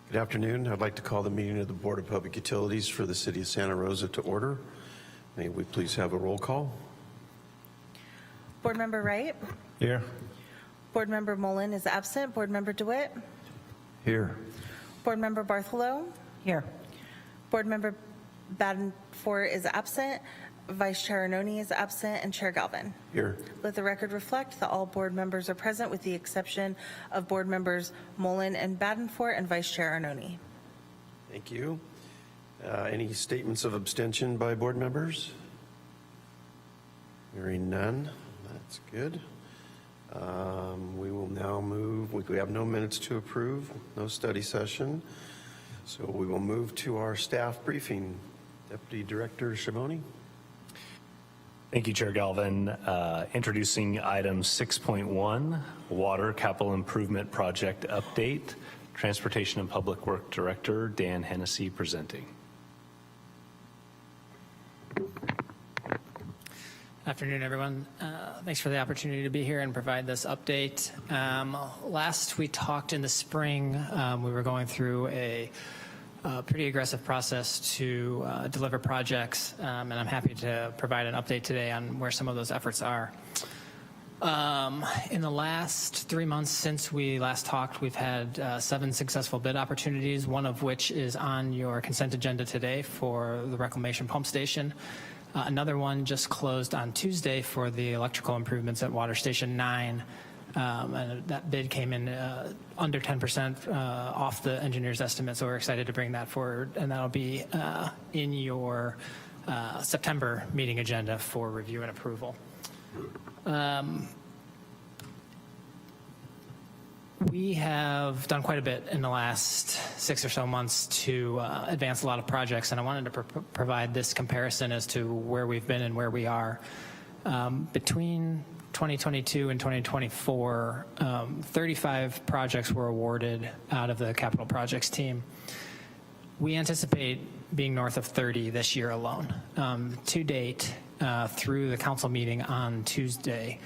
Good afternoon. I'd like to call the meeting of the Board of Public Utilities for the City of Santa Rosa to order. May we please have a roll call? Board Member Wright? Here. Board Member Mullen is absent. Board Member DeWitt? Here. Board Member Bartholow? Here. Board Member Badenford is absent. Vice Chair Arnone is absent, and Chair Galvin. Here. Let the record reflect that all board members are present with the exception of board members Mullen and Badenford and Vice Chair Arnone. Thank you. Any statements of abstention by board members? Hearing none. That's good. We will now move. We have no minutes to approve, no study session. So we will move to our staff briefing. Deputy Director Schiavone. Thank you, Chair Galvin. Introducing item 6.1, Water Capital Improvement Project Update. Transportation and Public Work Director Dan Hennessy presenting. Afternoon, everyone. Thanks for the opportunity to be here and provide this update. Last we talked in the spring, we were going through a pretty aggressive process to deliver projects, and I'm happy to provide an update today on where some of those efforts are. In the last 3 months since we last talked, we've had 7 successful bid opportunities, one of which is on your consent agenda today for the reclamation pump station. Another one just closed on Tuesday for the electrical improvements at Water Station 9. And that bid came in under 10% off the engineer's estimate, so we're excited to bring that forward, and that'll be in your September meeting agenda for review and approval. We have done quite a bit in the last 6 or so months to advance a lot of projects, and I wanted to provide this comparison as to where we've been and where we are. Between 2022 and 2024, 35 projects were awarded out of the capital projects team. We anticipate being north of 30 this year alone. To date, through the council meeting on Tuesday,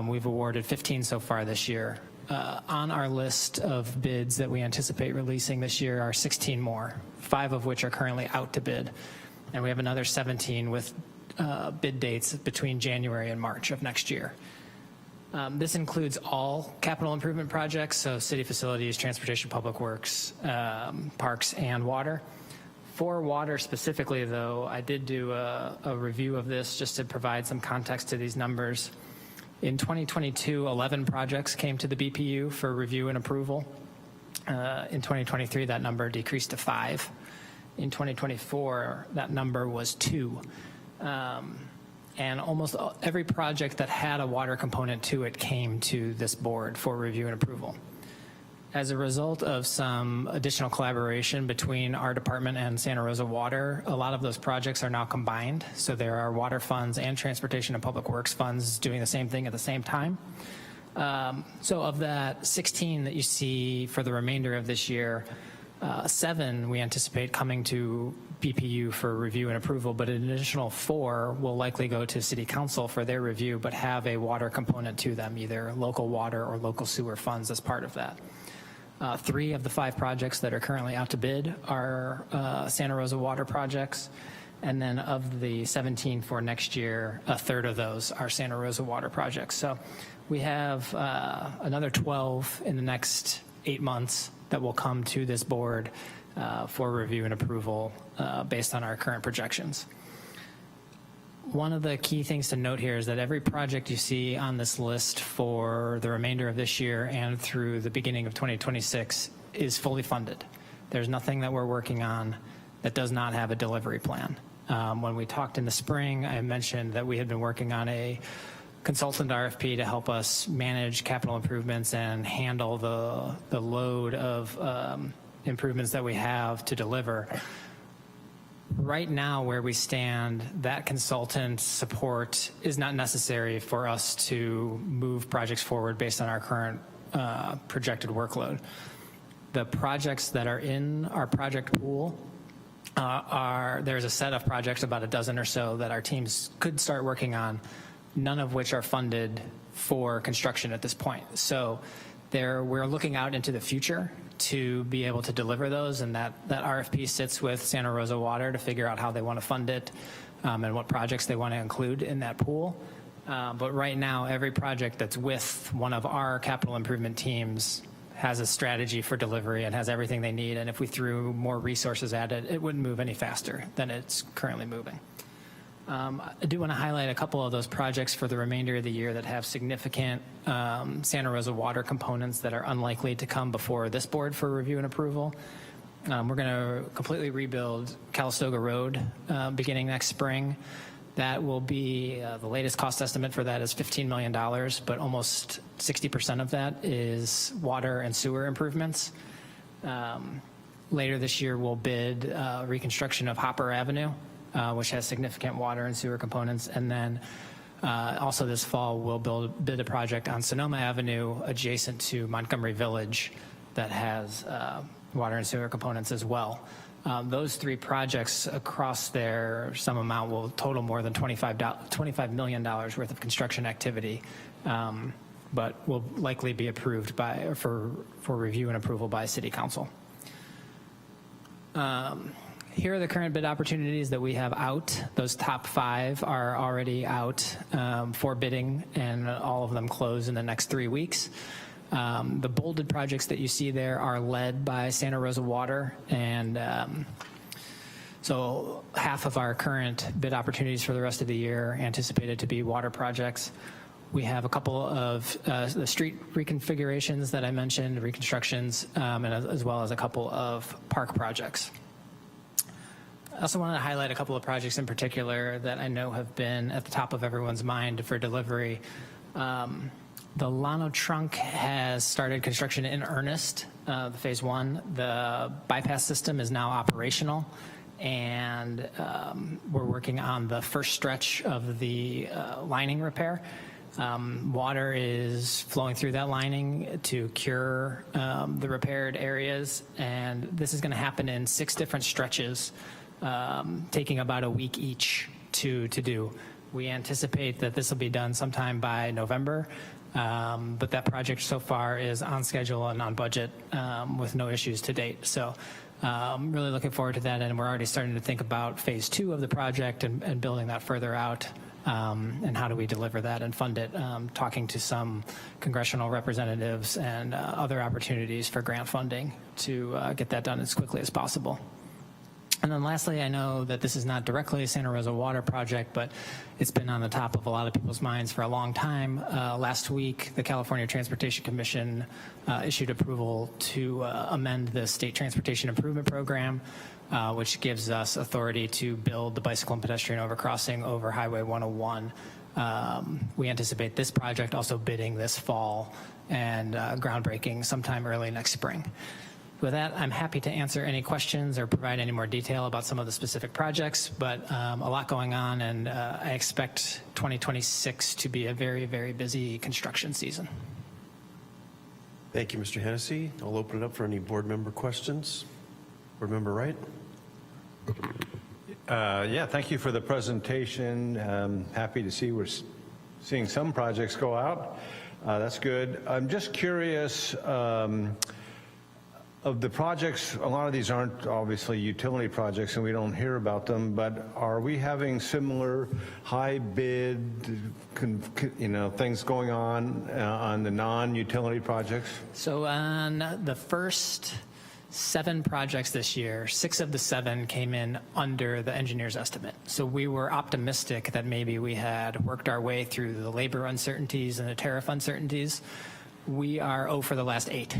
we've awarded 15 so far this year. On our list of bids that we anticipate releasing this year are 16 more, 5 of which are currently out to bid. And we have another 17 with bid dates between January and March of next year. This includes all capital improvement projects, so city facilities, transportation, public works, parks, and water. For water specifically, though, I did do a review of this just to provide some context to these numbers. In 2022, 11 projects came to the BPU for review and approval. In 2023, that number decreased to 5. In 2024, that number was 2. And almost every project that had a water component to it came to this board for review and approval. As a result of some additional collaboration between our department and Santa Rosa Water, a lot of those projects are now combined. So there are water funds and transportation and public works funds doing the same thing at the same time. So of that 16 that you see for the remainder of this year, 7 we anticipate coming to BPU for review and approval, but an additional 4 will likely go to City Council for their review, but have a water component to them, either local water or local sewer funds as part of that. 3 of the 5 projects that are currently out to bid are Santa Rosa Water projects, and then of the 17 for next year, a third of those are Santa Rosa Water projects. So we have another 12 in the next 8 months that will come to this board for review and approval based on our current projections. One of the key things to note here is that every project you see on this list for the remainder of this year and through the beginning of 2026 is fully funded. There's nothing that we're working on that does not have a delivery plan. When we talked in the spring, I mentioned that we had been working on a consultant RFP to help us manage capital improvements and handle the load of improvements that we have to deliver. Right now, where we stand, that consultant support is not necessary for us to move projects forward based on our current projected workload. The projects that are in our project pool there's a set of projects, about a dozen or so, that our teams could start working on, none of which are funded for construction at this point. So we're looking out into the future to be able to deliver those, and that RFP sits with Santa Rosa Water to figure out how they want to fund it and what projects they want to include in that pool. But right now, every project that's with one of our capital improvement teams has a strategy for delivery and has everything they need, and if we threw more resources at it, it wouldn't move any faster than it's currently moving. I do want to highlight a couple of those projects for the remainder of the year that have significant Santa Rosa Water components that are unlikely to come before this board for review and approval. We're going to completely rebuild Calistoga Road beginning next spring. That will be, the latest cost estimate for that is $15 million, but almost 60% of that is water and sewer improvements. Later this year, we'll bid reconstruction of Hopper Avenue, which has significant water and sewer components. And then also this fall, we'll bid a project on Sonoma Avenue adjacent to Montgomery Village that has water and sewer components as well. Those three projects across there, some amount will total more than $25 million worth of construction activity, but will likely be approved for review and approval by City Council. Here are the current bid opportunities that we have out. Those top 5 are already out for bidding, and all of them close in the next 3 weeks. The bolded projects that you see there are led by Santa Rosa Water, and so half of our current bid opportunities for the rest of the year anticipated to be water projects. We have a couple of the street reconfigurations that I mentioned, reconstructions, and as well as a couple of park projects. I also wanted to highlight a couple of projects in particular that I know have been at the top of everyone's mind for delivery. The Llano Trunk has started construction in earnest, the phase 1. The bypass system is now operational, and we're working on the first stretch of the lining repair. Water is flowing through that lining to cure the repaired areas, and this is going to happen in 6 different stretches, taking about a week each to do. We anticipate that this will be done sometime by November, but that project so far is on schedule and on budget with no issues to date. So really looking forward to that, and we're already starting to think about phase 2 of the project and building that further out, and how do we deliver that and fund it, talking to some congressional representatives and other opportunities for grant funding to get that done as quickly as possible. And then lastly, I know that this is not directly a Santa Rosa Water project, but it's been on the top of a lot of people's minds for a long time. Last week, the California Transportation Commission issued approval to amend the State Transportation Improvement Program, which gives us authority to build the bicycle and pedestrian overcrossing over Highway 101. We anticipate this project also bidding this fall and groundbreaking sometime early next spring. With that, I'm happy to answer any questions or provide any more detail about some of the specific projects, but a lot going on, and I expect 2026 to be a very, very busy construction season. Thank you, Mr. Hennessy. I'll open it up for any board member questions. Board member Wright? Yeah, thank you for the presentation. Happy to see we're seeing some projects go out. That's good. I'm just curious, of the projects, a lot of these aren't obviously utility projects and we don't hear about them, but are we having similar high bid, things going on the non-utility projects? So on the first 7 projects this year, 6 of the 7 came in under the engineer's estimate. So we were optimistic that maybe we had worked our way through the labor uncertainties and the tariff uncertainties. We are 0 for the last 8.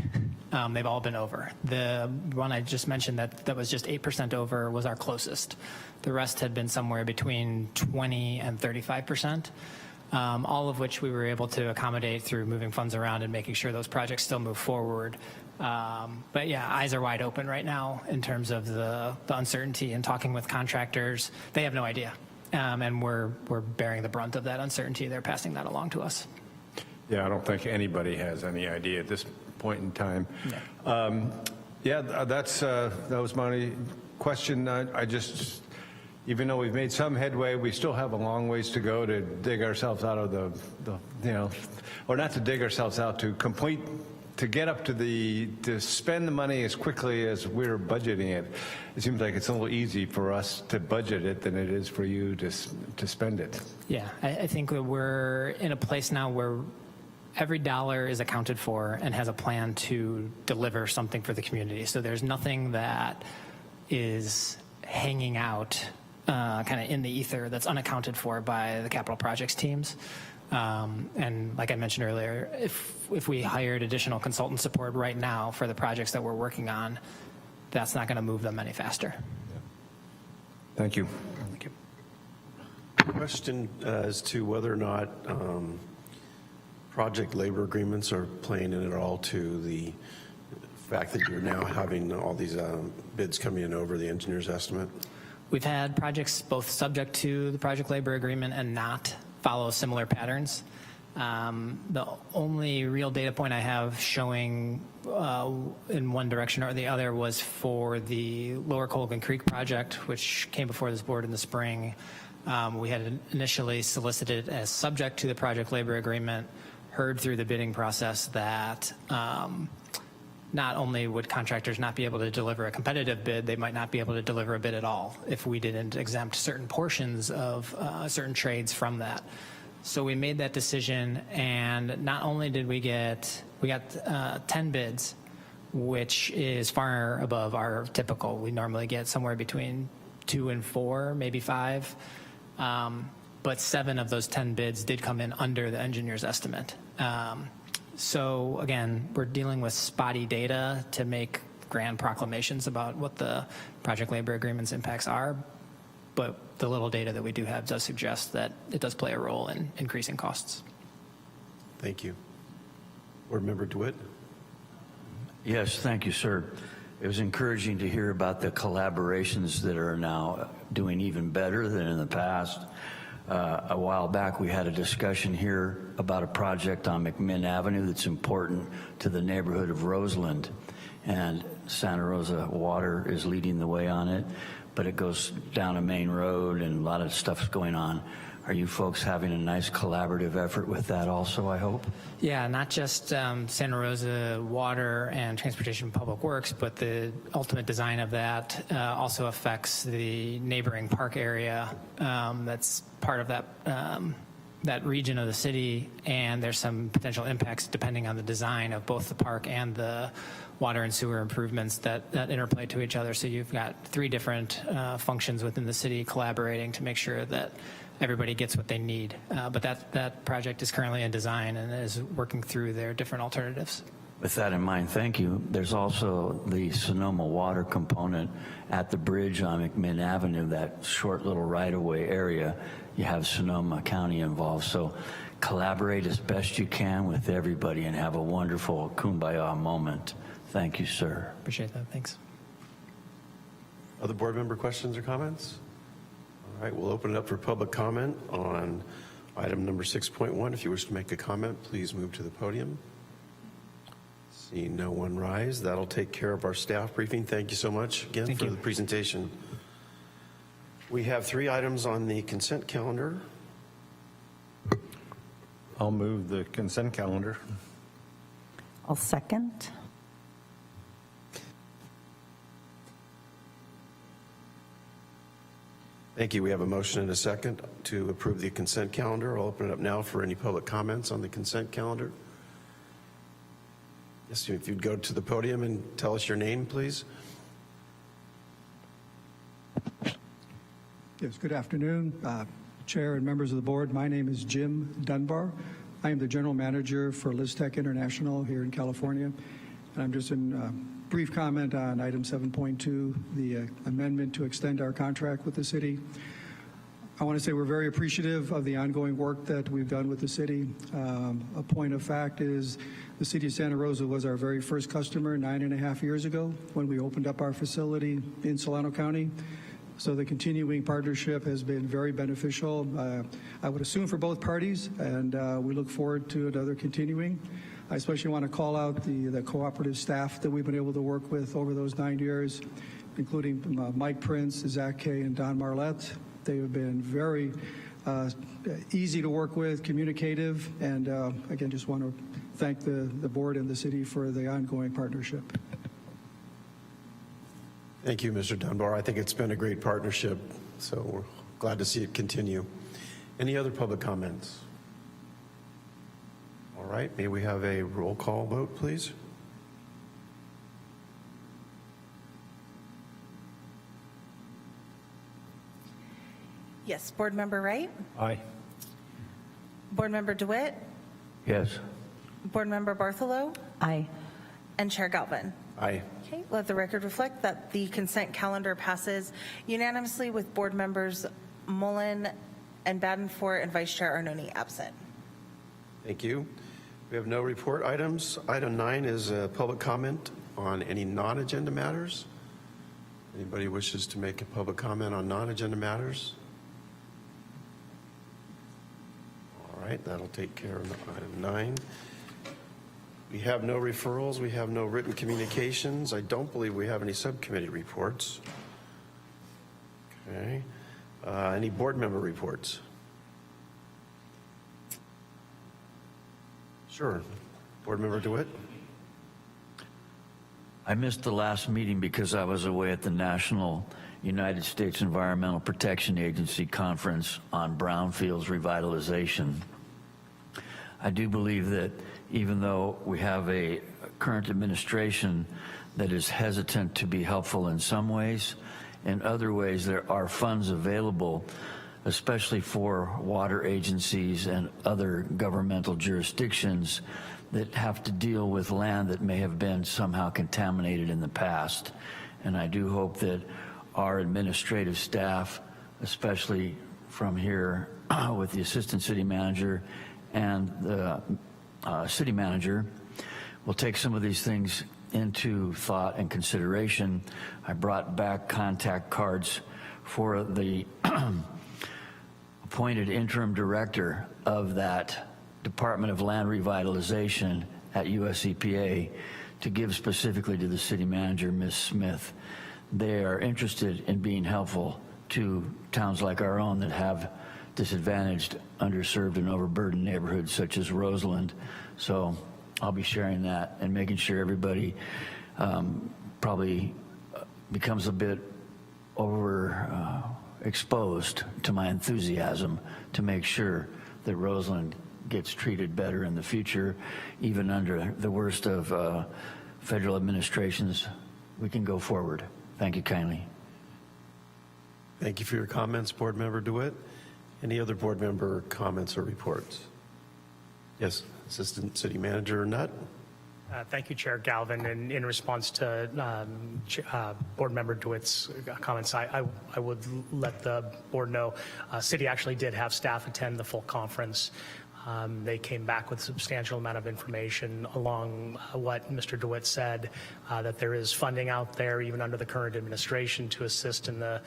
They've all been over. The one I just mentioned that was just 8% over was our closest. The rest had been somewhere between 20 and 35%, all of which we were able to accommodate through moving funds around and making sure those projects still move forward. But yeah, eyes are wide open right now in terms of the uncertainty, and talking with contractors. They have no idea, and we're bearing the brunt of that uncertainty. They're passing that along to us. Yeah, I don't think anybody has any idea at this point in time. Yeah, that was my question. I just, even though we've made some headway, we still have a long ways to go to dig ourselves out of or not to dig ourselves out, to complete to get up to spend the money as quickly as we're budgeting it, it seems like it's a little easy for us to budget it than it is for you to spend it. Yeah, I think that we're in a place now where every dollar is accounted for and has a plan to deliver something for the community. So there's nothing that is hanging out kind of in the ether that's unaccounted for by the capital projects teams. And like I mentioned earlier, if we hired additional consultant support right now for the projects that we're working on, that's not going to move them any faster. Thank you. Thank you. Question as to whether or not project labor agreements are playing in at all to the fact that you're now having all these bids coming in over the engineer's estimate? We've had projects both subject to the project labor agreement and not follow similar patterns. The only real data point I have showing in one direction or the other was for the Lower Colgan Creek project, which came before this board in the spring. We had initially solicited as subject to the project labor agreement, heard through the bidding process that not only would contractors not be able to deliver a competitive bid, they might not be able to deliver a bid at all if we didn't exempt certain portions of certain trades from that. So we made that decision, and not only did we got 10 bids, which is far above our typical. We normally get somewhere between 2 and 4, maybe 5. But 7 of those 10 bids did come in under the engineer's estimate. So again, we're dealing with spotty data to make grand proclamations about what the project labor agreement's impacts are, but the little data that we do have does suggest that it does play a role in increasing costs. Thank you. Board Member DeWitt? Yes, thank you, sir. It was encouraging to hear about the collaborations that are now doing even better than in the past. A while back, we had a discussion here about a project on McMinn Avenue that's important to the neighborhood of Roseland, and Santa Rosa Water is leading the way on it, but it goes down a main road and a lot of stuff's going on. Are you folks having a nice collaborative effort with that also, I hope? Yeah, not just Santa Rosa Water and Transportation and Public Works, but the ultimate design of that also affects the neighboring park area that's part of that region of the city, and there's some potential impacts depending on the design of both the park and the water and sewer improvements that interplay to each other. So you've got 3 different functions within the city collaborating to make sure that everybody gets what they need. But that project is currently in design and is working through their different alternatives. With that in mind, thank you. There's also the Sonoma water component at the bridge on McMinn Avenue, that short little right-of-way area. You have Sonoma County involved, so collaborate as best you can with everybody and have a wonderful kumbaya moment. Thank you, sir. Appreciate that. Thanks. Other board member questions or comments? All right, we'll open it up for public comment on item number 6.1. If you wish to make a comment, please move to the podium. Seeing no one rise, that'll take care of our staff briefing. Thank you so much again for the presentation. We have 3 items on the consent calendar. I'll move the consent calendar. I'll second. Thank you. We have a motion and a second to approve the consent calendar. I'll open it up now for any public comments on the consent calendar. Yes, if you'd go to the podium and tell us your name, please. Yes, good afternoon, Chair and members of the board. My name is Jim Dunbar. I am the General Manager for Listec International here in California. And I'm just in brief comment on item 7.2, the amendment to extend our contract with the city. I want to say we're very appreciative of the ongoing work that we've done with the city. A point of fact is the city of Santa Rosa was our very first customer 9.5 years ago when we opened up our facility in Solano County. So the continuing partnership has been very beneficial, I would assume, for both parties, and we look forward to another continuing. I especially want to call out the cooperative staff that we've been able to work with over those 9 years, including Mike Prince, Zach Kay, and Don Marlette. They have been very easy to work with, communicative, and again, just want to thank the board and the city for the ongoing partnership. Thank you, Mr. Dunbar. I think it's been a great partnership, so we're glad to see it continue. Any other public comments? All right, may we have a roll call vote, please? Yes, Board Member Wright, Aye. Board Member DeWitt, Yes. Board Member Bartholow, Aye. and Chair Galvin. Aye. Okay, let the record reflect that the consent calendar passes unanimously with Board Members Mullen and Badenfort and Vice Chair Arnone absent. Thank you. We have no report items. Item 9 is a public comment on any non-agenda matters. Anybody wishes to make a public comment on non-agenda matters? All right, that'll take care of item 9. We have no referrals. We have no written communications. I don't believe we have any subcommittee reports. Okay. Any board member reports? Sure. Board Member DeWitt? I missed the last meeting because I was away at the National United States Environmental Protection Agency conference on brownfields revitalization. I do believe that even though we have a current administration that is hesitant to be helpful in some ways, in other ways there are funds available, especially for water agencies and other governmental jurisdictions that have to deal with land that may have been somehow contaminated in the past. And I do hope that our administrative staff, especially from here with the assistant city manager and the city manager, will take some of these things into thought and consideration. I brought back contact cards for the appointed interim director of that Department of Land Revitalization at US EPA to give specifically to the city manager, Ms. Smith. They are interested in being helpful to towns like our own that have disadvantaged, underserved, and overburdened neighborhoods such as Roseland. So I'll be sharing that and making sure everybody probably becomes a bit exposed to my enthusiasm to make sure that Roseland gets treated better in the future. Even under the worst of federal administrations, we can go forward. Thank you kindly. Thank you for your comments, Board Member DeWitt. Any other board member comments or reports? Yes, Assistant City Manager Nutt. Thank you, Chair Galvin. And in response to Board Member DeWitt's comments, I would let the board know City actually did have staff attend the full conference. They came back with a substantial amount of information along what Mr. DeWitt said, that there is funding out there, even under the current administration, to assist in the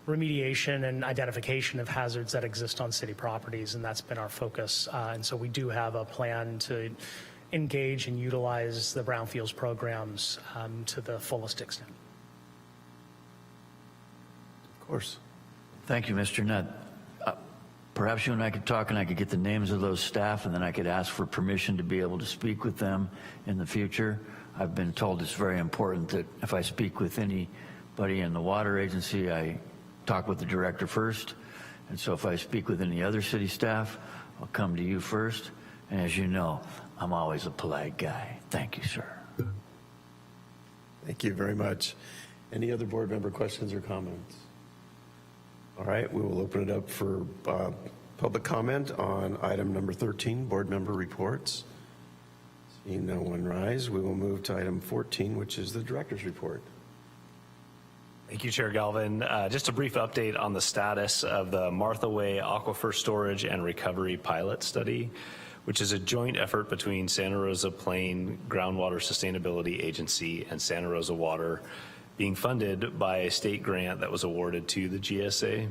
remediation and identification of hazards that exist on city properties, and that's been our focus. And so we do have a plan to engage and utilize the brownfields programs to the fullest extent. Of course. Thank you, Mr. Nutt. Perhaps you and I could talk and I could get the names of those staff and then I could ask for permission to be able to speak with them in the future. I've been told it's very important that if I speak with anybody in the water agency, I talk with the director first. And so if I speak with any other city staff, I'll come to you first. And as you know, I'm always a polite guy. Thank you, sir. Thank you very much. Any other board member questions or comments? All right, we will open it up for public comment on item number 13, board member reports. Seeing no one rise, we will move to item 14, which is the director's report. Thank you, Chair Galvin. Just a brief update on the status of the Martha Way Aquifer Storage and Recovery Pilot Study, which is a joint effort between Santa Rosa Plain Groundwater Sustainability Agency and Santa Rosa Water, being funded by a state grant that was awarded to the GSA.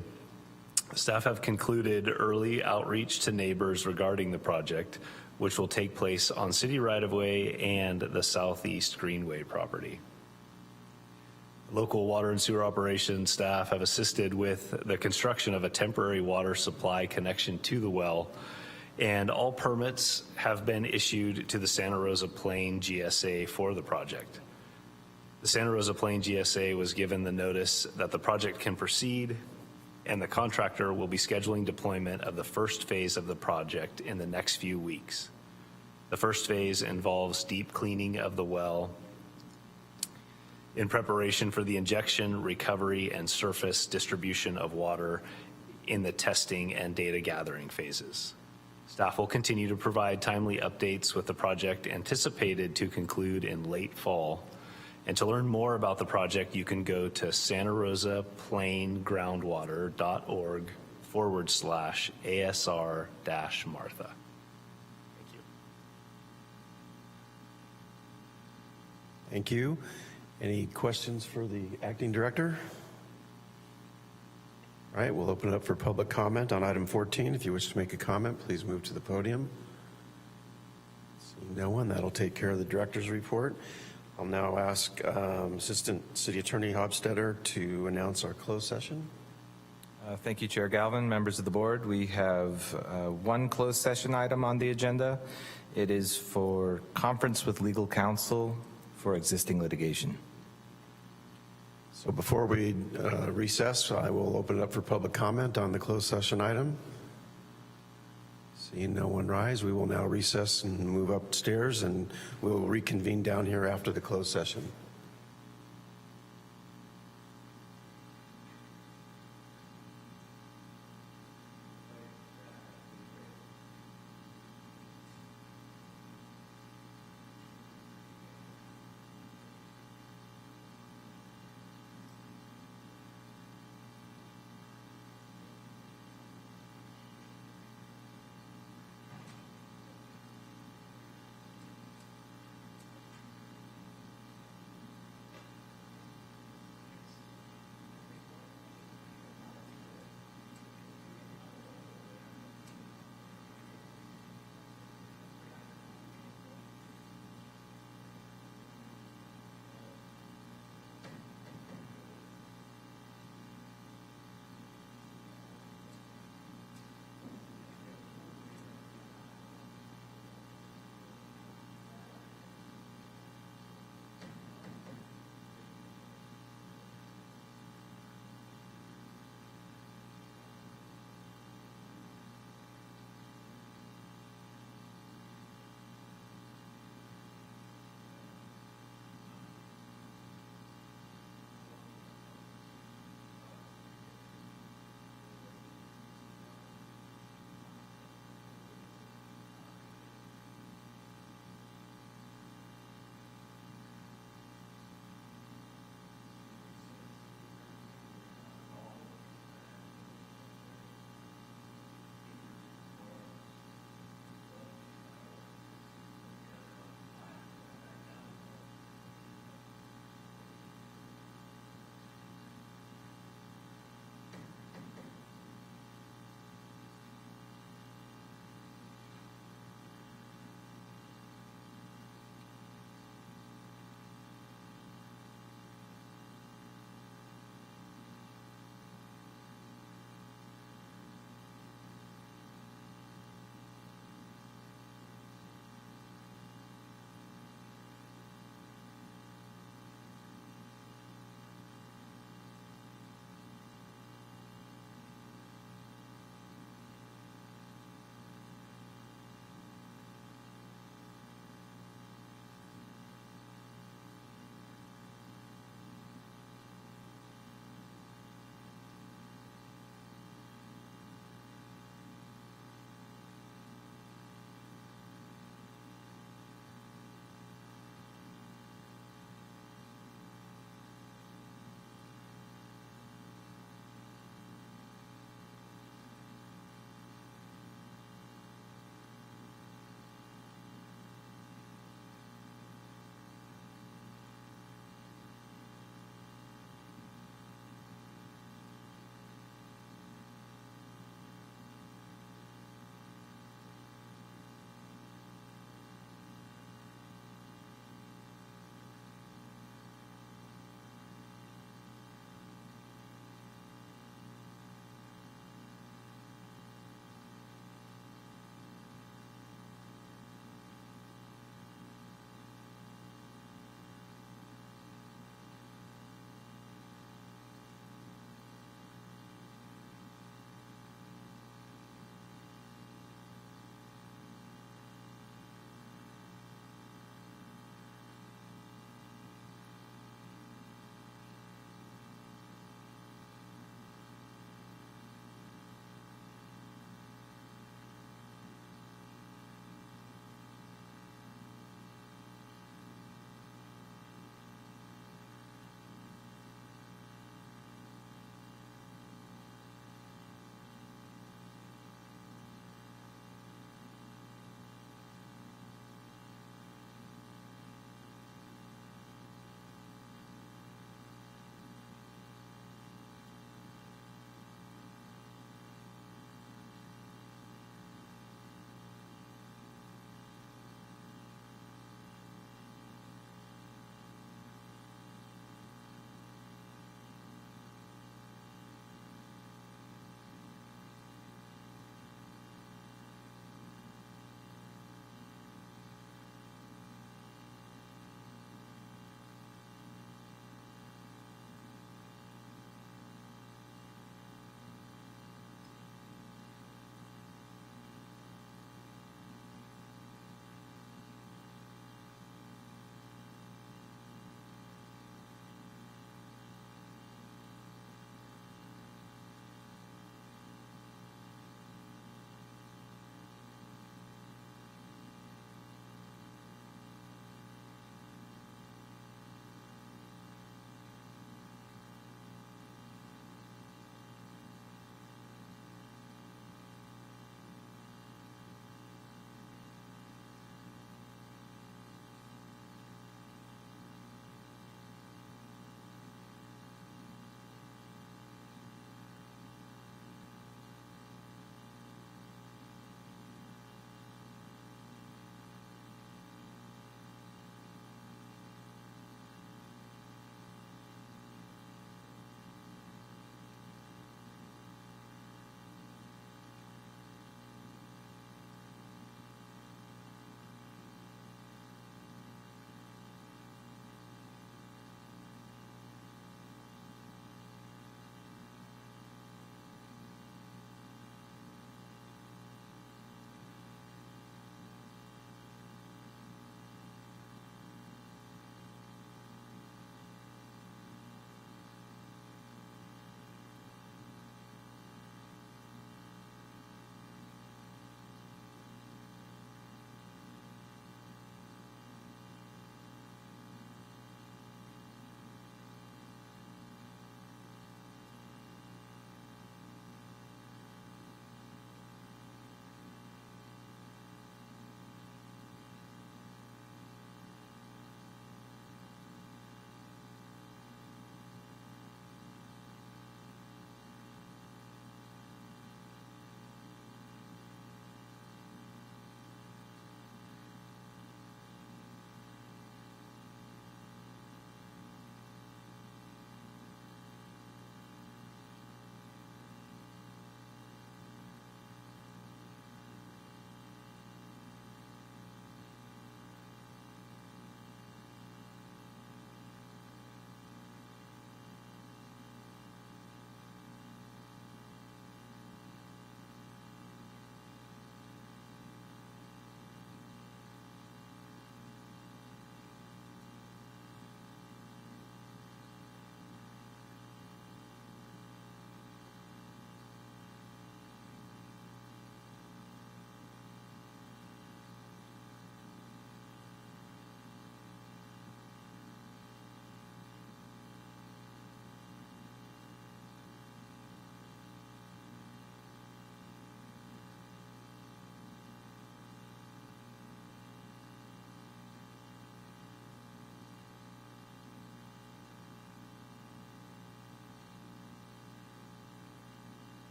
Staff have concluded early outreach to neighbors regarding the project, which will take place on city right-of-way and the southeast Greenway property. Local water and sewer operations staff have assisted with the construction of a temporary water supply connection to the well, and all permits have been issued to the Santa Rosa Plain GSA for the project. The Santa Rosa Plain GSA was given the notice that the project can proceed, and the contractor will be scheduling deployment of the first phase of the project in the next few weeks. The first phase involves deep cleaning of the well in preparation for the injection, recovery, and surface distribution of water in the testing and data gathering phases. Staff will continue to provide timely updates with the project anticipated to conclude in late fall. And to learn more about the project, you can go to santarosaplaingroundwater.org/ASR-Martha. Thank you. Any questions for the acting director? All right, we'll open it up for public comment on item 14. If you wish to make a comment, please move to the podium. Seeing no one, that'll take care of the director's report. I'll now ask Assistant City Attorney Hofstetter to announce our closed session. Thank you, Chair Galvin, members of the board. We have one closed session item on the agenda. It is for conference with legal counsel for existing litigation. So before we recess, I will open it up for public comment on the closed session item. Seeing no one rise, we will now recess and move upstairs, and we'll reconvene down here after the closed session.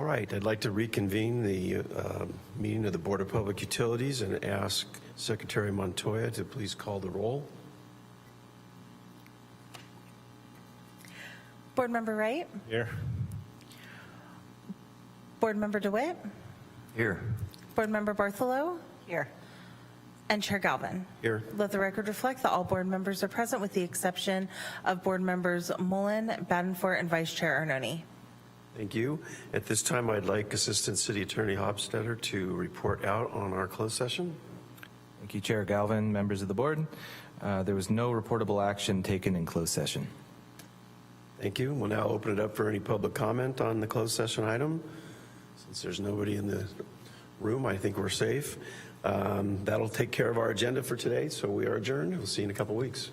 right, I'd like to reconvene the meeting of the Board of Public Utilities and ask Secretary Montoya to please call the roll. Board Member Wright? Here. Board Member DeWitt? Here. Board Member Bartholow? Here. And Chair Galvin? Here. Let the record reflect that all board members are present with the exception of board members Mullen, Badenfort, and Vice Chair Arnone. Thank you. At this time, I'd like Assistant City Attorney Hofstetter to report out on our closed session. Thank you, Chair Galvin, members of the board. There was no reportable action taken in closed session. Thank you. We'll now open it up for any public comment on the closed session item. Since there's nobody in the room, I think we're safe. That'll take care of our agenda for today, so we are adjourned. We'll see you in a couple weeks.